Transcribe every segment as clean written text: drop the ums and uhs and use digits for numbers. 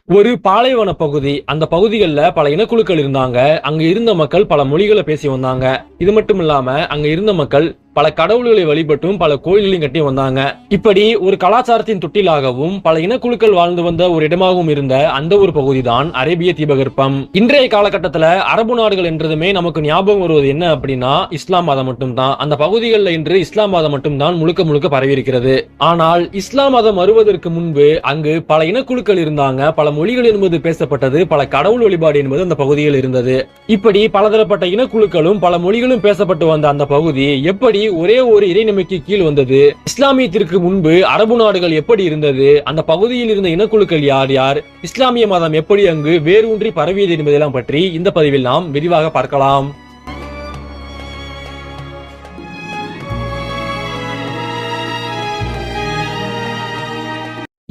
ஒரு பாலைவன பகுதி. அந்த பகுதிகளில் பல இனக்குழுக்கள் இருந்தாங்க. அங்க இருந்த மக்கள் பல மொழிகளை பேசி வந்தாங்க. இது மட்டும் இல்லாம அங்க இருந்த மக்கள் பல கடவுள்களை வழிபட்டும் பல கோயில்களையும் கட்டி வந்தாங்க. இப்படி ஒரு கலாச்சாரத்தின் தொட்டிலாகவும் பல இனக்குழுக்கள் வாழ்ந்து வந்த ஒரு இடமாகவும் இருந்த அந்த ஒரு பகுதிதான் அரேபிய தீபகற்பம். இன்றைய காலகட்டத்தில் அரபு நாடுகள் என்றதுமே நமக்கு ஞாபகம் வருவது என்ன அப்படின்னா இஸ்லாம் மதம் மட்டும்தான். அந்த பகுதிகளில் இன்று இஸ்லாம் மதம் மட்டும்தான் முழுக்க முழுக்க பரவி இருக்கிறது. ஆனால் இஸ்லாம் மதம் வருவதற்கு முன்பு அங்கு பல இனக்குழுக்கள் இருந்தாங்க. பல மொழிகள் என்பது பேசப்பட்டது. பல கடவுள் வழிபாடு என்பது அந்த பகுதியில் இருந்தது. இப்படி பலதரப்பட்ட இனக்குழுக்களும் பல மொழிகளும் பேசப்பட்டு வந்த அந்த பகுதி எப்படி ஒரே ஒரு இறைநமைக்கு கீழ் வந்தது? இஸ்லாமியத்திற்கு முன்பு அரபு நாடுகள் எப்படி இருந்தது? அந்த பகுதியில் இருந்த இனக்குழுக்கள் யார் யார்? இஸ்லாமிய மதம் எப்படி அங்கு வேரூன்றி பரவியது என்பதெல்லாம் பற்றி இந்த பதிவில் நாம் விரிவாக பார்க்கலாம்.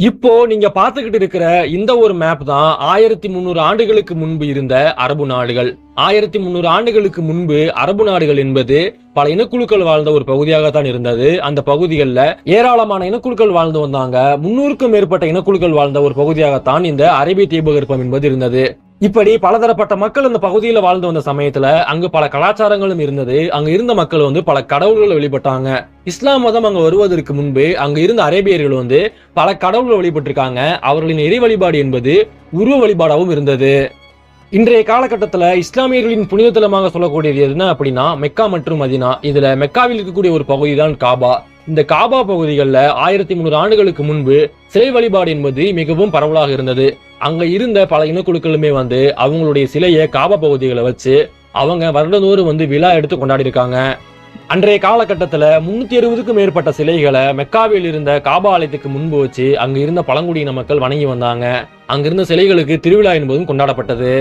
இப்போ நீங்க பார்த்துக்கிட்டு இருக்கிற இந்த ஒரு மேப் தான் 1300 ஆண்டுகளுக்கு முன்பு இருந்த அரபு நாடுகள். 1300 ஆண்டுகளுக்கு முன்பு அரபு நாடுகள் என்பது பல இனக்குழுக்கள் வாழ்ந்த ஒரு பகுதியாகத்தான் இருந்தது. அந்த பகுதிகளில் ஏராளமான இனக்குழுக்கள் வாழ்ந்து வந்தாங்க. 300க்கும் மேற்பட்ட இனக்குழுக்கள் வாழ்ந்த ஒரு பகுதியாகத்தான் இந்த அரேபிய தீபகற்பம் என்பது இருந்தது. இப்படி பலதரப்பட்ட மக்கள் அந்த பகுதியில வாழ்ந்து வந்த சமயத்துல அங்கு பல கலாச்சாரங்களும் இருந்தது. அங்க இருந்த மக்கள் பல கடவுள்களை வழிபட்டாங்க. இஸ்லாம் மதம் அங்க வருவதற்கு முன்பு அங்க இருந்த அரேபியர்கள் பல கடவுள்களை வழிபட்டிருக்காங்க. அவர்களின் இறை வழிபாடு என்பது உருவ வழிபாடாகவும் இருந்தது. இன்றைய காலகட்டத்தில் இஸ்லாமியர்களின் புனிதத்தலமாக சொல்லக்கூடியது எதுனா அப்படின்னா மெக்கா மற்றும் மதினா. இதுல மெக்காவில் இருக்கக்கூடிய ஒரு பகுதி தான் காபா. இந்த காபா பகுதிகளில் 1300 ஆண்டுகளுக்கு முன்பு சிலை வழிபாடு என்பது மிகவும் பரவலாக இருந்தது. அங்க இருந்த பல இனக்குழுக்களுமே அவங்களுடைய சிலையை காபா பகுதிகளை வச்சு அவங்க வருடந்தோறும் விழா எடுத்து கொண்டாடி இருக்காங்க. அன்றைய காலகட்டத்தில் 360க்கும் மேற்பட்ட சிலைகளை மெக்காவில் இருந்த காபா ஆலயத்துக்கு முன்பு வச்சு அங்க இருந்த பழங்குடியின மக்கள் வணங்கி வந்தாங்க. அங்கிருந்த சிலைகளுக்கு திருவிழா என்பதும் கொண்டாடப்பட்டது.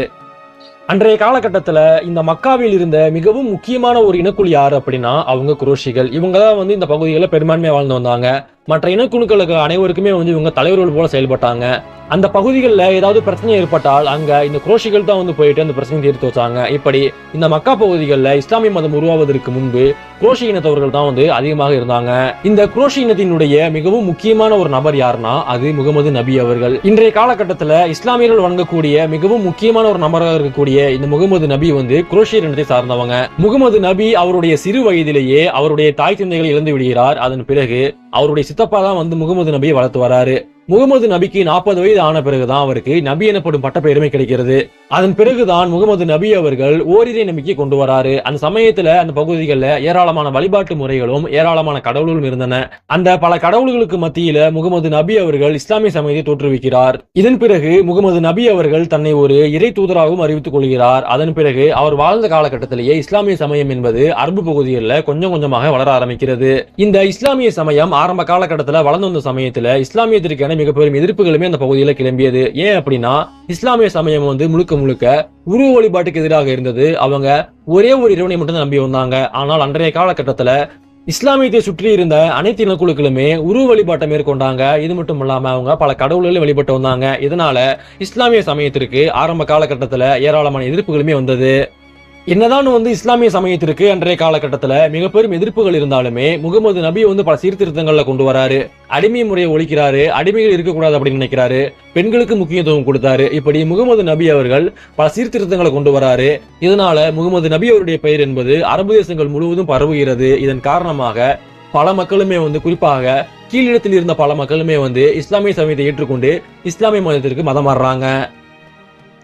அன்றைய காலகட்டத்தில் இந்த மக்காவில் இருந்த மிகவும் முக்கியமான ஒரு இனக்குழு யாரு அப்படின்னா அவங்க குரோஷிகள். இவங்க தான் இந்த பகுதிகளில் பெரும்பான்மையாக வாழ்ந்து வந்தாங்க. மற்ற இனக்குழுக்களுக்கு அனைவருக்குமே இவங்க தலைவர்கள் போல செயல்பட்டாங்க. அந்த பகுதிகளில் ஏதாவது பிரச்சனை ஏற்பட்டால் அங்க இந்த குரோஷிகள் தான் போயிட்டு அந்த பிரச்சனை தீர்த்து வச்சாங்க. இப்படி இந்த மக்கா பகுதிகளில் இஸ்லாமிய மதம் உருவாவதற்கு முன்பு குரோஷி இனத்தவர்கள் தான் அதிகமாக இருந்தாங்க. இந்த குரோஷி இனத்தினுடைய மிகவும் முக்கியமான ஒரு நபர் யாருன்னா அது முகமது நபி அவர்கள். இன்றைய காலகட்டத்தில் இஸ்லாமியர்கள் வழங்கக்கூடிய மிகவும் முக்கியமான ஒரு நபராக இருக்கக்கூடிய இந்த முகமது நபி குரோஷியர் இனத்தை சார்ந்தவங்க. முகமது நபி அவருடைய சிறு வயதிலேயே அவருடைய தாய் தந்தைகளை இழந்து விடுகிறார். அதன் பிறகு அவருடைய சித்தப்பா தான் முகமது நபியை வளர்த்து வராரு. முகமது நபிக்கு 40 வயது ஆன பிறகுதான் அவருக்கு நபி எனப்படும் பட்ட பெருமை கிடைக்கிறது. அதன் பிறகுதான் முகமது நபி அவர்கள் ஓரிரை நம்பிக்கை கொண்டு வராரு. அந்த சமயத்துல அந்த பகுதிகளில் ஏராளமான வழிபாட்டு முறைகளும் ஏராளமான கடவுள்களும் இருந்தன. அந்த பல கடவுள்களுக்கு மத்தியில முகமது நபி அவர்கள் இஸ்லாமிய சமயத்தை தோற்றுவிக்கிறார். இதன் பிறகு முகமது நபி அவர்கள் தன்னை ஒரு இறை தூதராகவும் அறிவித்துக் கொள்கிறார். அதன் பிறகு அவர் வாழ்ந்த காலகட்டத்திலேயே இஸ்லாமிய சமயம் என்பது அரபு பகுதிகளில் கொஞ்சம் கொஞ்சமாக வளர ஆரம்பிக்கிறது. இந்த இஸ்லாமிய சமயம் ஆரம்ப காலகட்டத்தில் வளர்ந்து வந்த சமயத்துல இஸ்லாமியத்திற்கான மிக பெரும் எதிர்ப்புகளுமே அந்த பகுதியில் கிளம்பியது. ஏன் அப்படின்னா இஸ்லாமிய சமயம் முழுக்க முழுக்க உருவ வழிபாட்டுக்கு எதிராக இருந்தது. அவங்க ஒரே ஒரு இறைவனை மட்டும் நம்பி வந்தாங்க. ஆனால் அன்றைய காலகட்டத்தில் இஸ்லாமியத்தை சுற்றி இருந்த அனைத்து இனக்குழுக்களுமே உருவ வழிபாட்டை மேற்கொண்டாங்க. இது மட்டும் இல்லாம அவங்க பல கடவுள்களை வழிபட்டு வந்தாங்க. இதனால இஸ்லாமிய சமயத்திற்கு ஆரம்ப காலகட்டத்தில் ஏராளமான எதிர்ப்புகளுமே வந்தது. என்னதான் இஸ்லாமிய சமயத்திற்கு அன்றைய காலகட்டத்தில் மிக பெரும் எதிர்ப்புகள் இருந்தாலுமே முகமது நபி பல சீர்திருத்தங்கள்ல கொண்டு வராரு. அடிமை முறையை ஒழிக்கிறாரு. அடிமைகள் இருக்கக்கூடாது அப்படின்னு நினைக்கிறாரு. பெண்களுக்கு முக்கியத்துவம் கொடுத்தாரு. இப்படி முகமது நபி அவர்கள் பல சீர்திருத்தங்களை கொண்டு வராரு. இதனால முகமது நபி அவருடைய பெயர் என்பது அரபு தேசங்கள் முழுவதும் பரவுகிறது. இதன் காரணமாக பல மக்களுமே குறிப்பாக கீழிடத்தில் இருந்த பல மக்களுமே இஸ்லாமிய சமயத்தை ஏற்றுக்கொண்டு இஸ்லாமிய மதத்திற்கு மதம் மாறுறாங்க.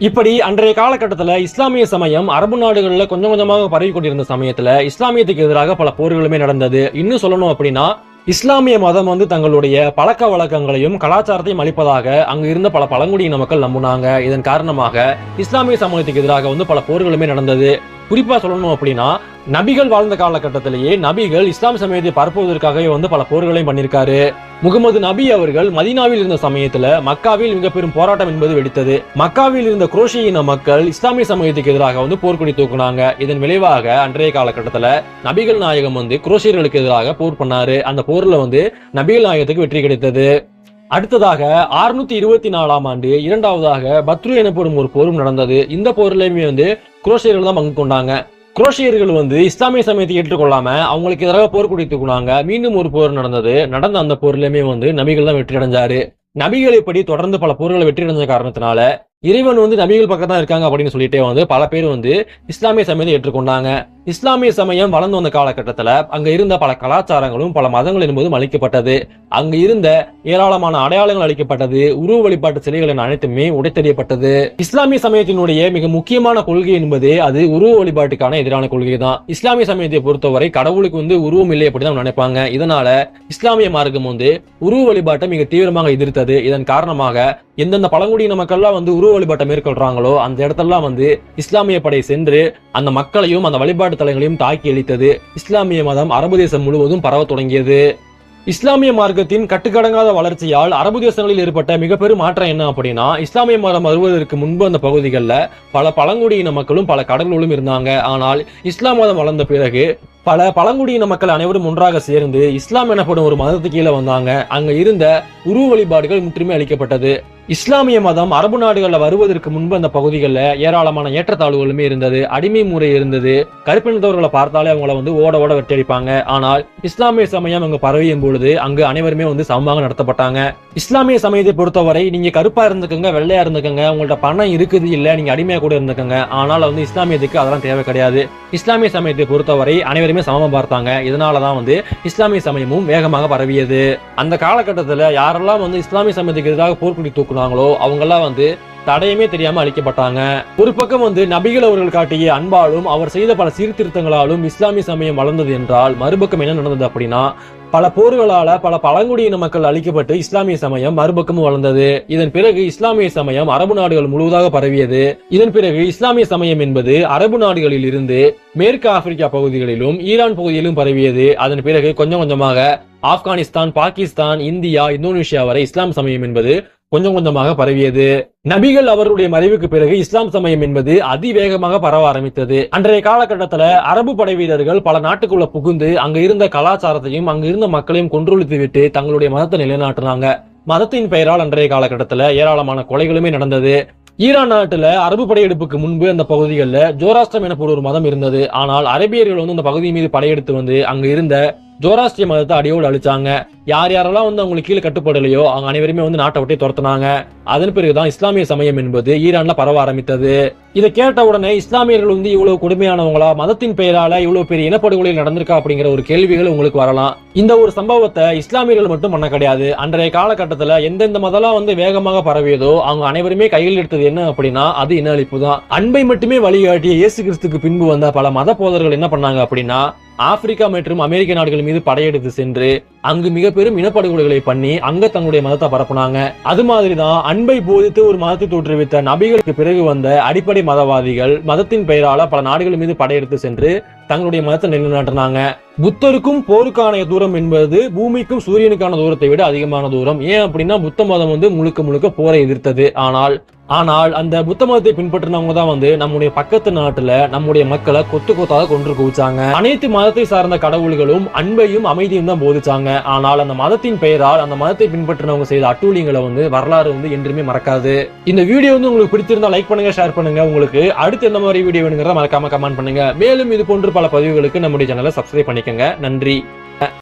இப்படி அன்றைய காலகட்டத்தில் இஸ்லாமிய சமயம் அரபு நாடுகளில் கொஞ்சம் கொஞ்சமாக பரவி கொண்டிருந்த சமயத்துல இஸ்லாமியத்துக்கு எதிராக பல போர்களுமே நடந்தது. இன்னும் சொல்லணும் அப்படின்னா இஸ்லாமிய மதம் தங்களுடைய பழக்க வழக்கங்களையும் கலாச்சாரத்தையும் அளிப்பதாக அங்கு இருந்த பல பழங்குடியின மக்கள் நம்பினாங்க. இதன் காரணமாக இஸ்லாமிய சமூகத்துக்கு எதிராக பல போர்களுமே நடந்தது. குறிப்பா சொல்லணும் அப்படின்னா நபிகள் வாழ்ந்த காலகட்டத்திலேயே நபிகள் இஸ்லாம் சமயத்தை பரப்புவதற்காகவே பல போர்களையும் பண்ணியிருக்காரு. முகமது நபி அவர்கள் மதீனாவில் இருந்த சமயத்துல மக்காவில் மிக பெரும் போராட்டம் என்பது வெடித்தது. மக்காவில் இருந்த குரோஷி இன மக்கள் இஸ்லாமிய சமயத்துக்கு எதிராக போர்க்கொடி தூக்குனாங்க. இதன் விளைவாக அன்றைய காலகட்டத்துல நபிகள் நாயகம் குரோஷியர்களுக்கு எதிராக போர் பண்ணாரு. அந்த போர்ல நபிகள் நாயகத்துக்கு வெற்றி கிடைத்தது. அடுத்ததாக 624ஆம் ஆண்டு இரண்டாவதாக பத்ரு எனப்படும் ஒரு போரும் நடந்தது. இந்த போர்லயுமே குரோஷியர்கள் தான் பங்கு கொண்டாங்க. குரோஷியர்கள் இஸ்லாமிய சமயத்தை ஏற்றுக்கொள்ளாம அவங்களுக்கு எதிராக போர் கொடி தூக்குனாங்க. மீண்டும் ஒரு போர் நடந்தது. நடந்த அந்த போர்லயுமே நபிகள் தான் வெற்றி அடைஞ்சாரு. நபிகள் இப்படி தொடர்ந்து பல போர்களை வெற்றி அடைஞ்ச காரணத்தினால இறைவன் நபிகள் பக்கம் தான் இருக்காங்க அப்படின்னு சொல்லிட்டே பல பேர் இஸ்லாமிய சமயத்தை ஏற்றுக்கொண்டாங்க. இஸ்லாமிய சமயம் வளர்ந்து வந்த காலகட்டத்துல அங்க இருந்த பல கலாச்சாரங்களும் பல மதங்கள் என்பதும் அழிக்கப்பட்டது. அங்க இருந்த ஏராளமான அடையாளங்கள் அளிக்கப்பட்டது. உருவ வழிபாட்டு சிலைகள் அனைத்துமே உடைத்தெறியப்பட்டது. இஸ்லாமிய சமயத்தினுடைய மிக முக்கியமான கொள்கை என்பது அது உருவ வழிபாட்டுக்கான எதிரான கொள்கை தான். இஸ்லாமிய சமயத்தை பொறுத்தவரை கடவுளுக்கு உருவம் இல்லை அப்படிதான் நினைப்பாங்க. இதனால இஸ்லாமிய மார்க்கம் உருவ வழிபாட்டை மிக தீவிரமாக எதிர்த்தது. இதன் காரணமாக எந்தெந்த பழங்குடியின மக்கள்லாம் உருவ வழிபாட்டை மேற்கொள்றாங்களோ அந்த இடத்தெல்லாம் இஸ்லாமிய படை சென்று அந்த மக்களையும் அந்த வழிபாட்டு தலங்களையும் தாக்கி அளித்தது. இஸ்லாமிய மதம் அரபு தேசம் முழுவதும் பரவ தொடங்கியது. இஸ்லாமிய மார்க்கத்தின் கட்டுக்கடங்காத வளர்ச்சியால் அரபு தேசங்களில் ஏற்பட்ட மிக பெரும் மாற்றம் என்ன அப்படின்னா, இஸ்லாமிய மதம் வருவதற்கு முன்பு அந்த பகுதிகளில் பல பழங்குடியின மக்களும் பல கடல்களும் இருந்தாங்க. ஆனால் இஸ்லாம் மதம் வளர்ந்த பிறகு பல பழங்குடியின மக்கள் அனைவரும் ஒன்றாக சேர்ந்து இஸ்லாம் எனப்படும் ஒரு மதத்துக்கு கீழே வந்தாங்க. அங்க இருந்த உருவ வழிபாடுகள் முற்றுமே அளிக்கப்பட்டது. இஸ்லாமிய மதம் அரபு நாடுகளில் வருவதற்கு முன்பு அந்த பகுதிகளில் ஏராளமான ஏற்றத்தாழ்வுகளுமே இருந்தது. அடிமை முறை இருந்தது. கருப்பினத்தவர்களை பார்த்தாலே அவங்கள ஓட ஓட வெட்டடிப்பாங்க. ஆனால் இஸ்லாமிய சமயம் அங்கு பரவியும் பொழுது அங்கு அனைவருமே சமமாக நடத்தப்பட்டாங்க. இஸ்லாமிய சமயத்தை பொறுத்தவரை நீங்க கருப்பா இருந்துக்கங்க, வெள்ளையா இருந்துக்கங்க, உங்கள்ட்ட பணம் இருக்குது இல்ல, நீங்க அடிமையா கூட இருந்துக்கங்க. ஆனால் இஸ்லாமியத்துக்கு அதெல்லாம் தேவை கிடையாது. இஸ்லாமிய சமயத்தை பொறுத்தவரை அனைவருமே சமமா பார்த்தாங்க. இதனாலதான் இஸ்லாமிய சமயமும் வேகமாக பரவியது. அந்த காலகட்டத்தில் யாரெல்லாம் இஸ்லாமிய சமயத்துக்கு எதிராக போர்க்குடி தூக்குனாங்களோ அவங்க எல்லாம் தடையுமே தெரியாம அழிக்கப்பட்டாங்க. ஒரு பக்கம் நபிகள் அவர்கள் காட்டிய அன்பாலும் அவர் செய்த பல சீர்திருத்தங்களாலும் இஸ்லாமிய சமயம் வளர்ந்தது என்றால், மறுபக்கம் என்ன நடந்தது அப்படின்னா, பல போர்களால பல பழங்குடியின மக்கள் அழிக்கப்பட்டு இஸ்லாமிய சமயம் மறுபக்கமும் வளர்ந்தது. இதன் பிறகு இஸ்லாமிய சமயம் அரபு நாடுகள் முழுவதாக பரவியது. இதன் பிறகு இஸ்லாமிய சமயம் என்பது அரபு நாடுகளில் இருந்து மேற்கு ஆப்பிரிக்கா பகுதிகளிலும் ஈரான் பகுதியிலும் பரவியது. அதன் பிறகு கொஞ்சம் கொஞ்சமாக ஆப்கானிஸ்தான், பாகிஸ்தான், இந்தியா, இந்தோனேஷியா வரை இஸ்லாம் சமயம் என்பது கொஞ்சம் கொஞ்சமாக பரவியது. நபிகள் அவருடைய மறைவுக்கு பிறகு இஸ்லாம் சமயம் என்பது அதிவேகமாக பரவ ஆரம்பித்தது. அன்றைய காலகட்டத்தில் அரபு படை வீரர்கள் பல நாட்டுக்குள்ள புகுந்து அங்க இருந்த கலாச்சாரத்தையும் அங்க இருந்த மக்களையும் கொன்றொழித்து விட்டு தங்களுடைய மதத்தை நிலைநாட்டினாங்க. மதத்தின் பெயரால் அன்றைய காலகட்டத்தில் ஏராளமான கொலைகளுமே நடந்தது. ஈரான் நாட்டுல அரபு படையெடுப்புக்கு முன்பு அந்த பகுதிகளில் ஜோராஸ்ட்ரம் எனப்படும் ஒரு மதம் இருந்தது. ஆனால் அரபியர்கள் அந்த பகுதி மீது படையெடுத்து அங்க இருந்த ஜோராஸ்ட்ரிய மதத்தை அடியோடு அழிச்சாங்க. யார் யாரெல்லாம் அவங்களுக்கு கீழே கட்டுப்படலையோ அவங்க அனைவருமே நாட்டை விட்டு துரத்துனாங்க. அதன் பிறகுதான் இஸ்லாமிய சமயம் என்பது ஈரான்ல பரவ ஆரம்பித்தது. இதை கேட்ட உடனே இஸ்லாமியர்கள் இவ்வளவு கொடுமையானவங்களா, மதத்தின் பெயரால இவ்வளவு பெரிய இனப்படுகொலை நடந்திருக்கா அப்படிங்கிற ஒரு கேள்விகள் உங்களுக்கு வரலாம். இந்த ஒரு சம்பவத்தை இஸ்லாமியர்கள் மட்டும் பண்ண கிடையாது. அன்றைய காலகட்டத்துல எந்தெந்த மதம் வேகமாக பரவியதோ அவங்க அனைவருமே கையில் எடுத்தது என்ன அப்படின்னா அது இன அழிப்பு தான். அன்பை மட்டுமே வழிகாட்டிய இயேசு கிறிஸ்துக்கு பின்பு வந்த பல மத போதர்கள் என்ன பண்ணாங்க அப்படின்னா, ஆப்பிரிக்கா மற்றும் அமெரிக்க நாடுகள் மீது படையெடுத்து சென்று அங்கு மிக பெரும் இனப்படுகொலைகளை பண்ணி அங்க தங்களுடைய மதத்தை பரப்புனாங்க. அது மாதிரிதான் அன்பை போதித்து ஒரு மதத்தை தோற்றுவித்த நபிகளுக்கு பிறகு வந்த அடிப்படை மதவாதிகள் மதத்தின் பெயரால பல நாடுகள் மீது படையெடுத்து சென்று தங்களுடைய மதத்தை நிலைநாட்டினாங்க. புத்தருக்கும் போருக்கான தூரம் என்பது பூமிக்கும் சூரியனுக்கான தூரத்தை விட அதிகமான தூரம். ஏன் அப்படின்னா புத்த மதம் முழுக்க முழுக்க போரை எதிர்த்தது. ஆனால் அந்த புத்த மதத்தை பின்பற்றினவங்க தான் நம்முடைய பக்கத்து நாட்டுல நம்முடைய மக்களை கொத்து கொத்தாக கொன்று குவிச்சாங்க. அனைத்து மதத்தை சார்ந்த கடவுள்களும் அன்பையும் அமைதியும் தான் போதிச்சாங்க. ஆனால் அந்த மதத்தின் பெயரால் அந்த மதத்தை பின்பற்றினவங்க செய்த அட்டூழியங்களை வரலாறு என்றுமே மறக்காது. இந்த வீடியோ உங்களுக்கு பிடிச்சிருந்தா லைக் பண்ணுங்க, ஷேர் பண்ணுங்க. உங்களுக்கு அடுத்து எந்த மாதிரி வீடியோ வேணுங்கிறத மறக்காம கமெண்ட் பண்ணுங்க. மேலும் இது போன்று பல பதிவுகளுக்கு நம்முடைய சேனலை சப்ஸ்கிரைப் பண்ணிக்கங்க. நன்றி.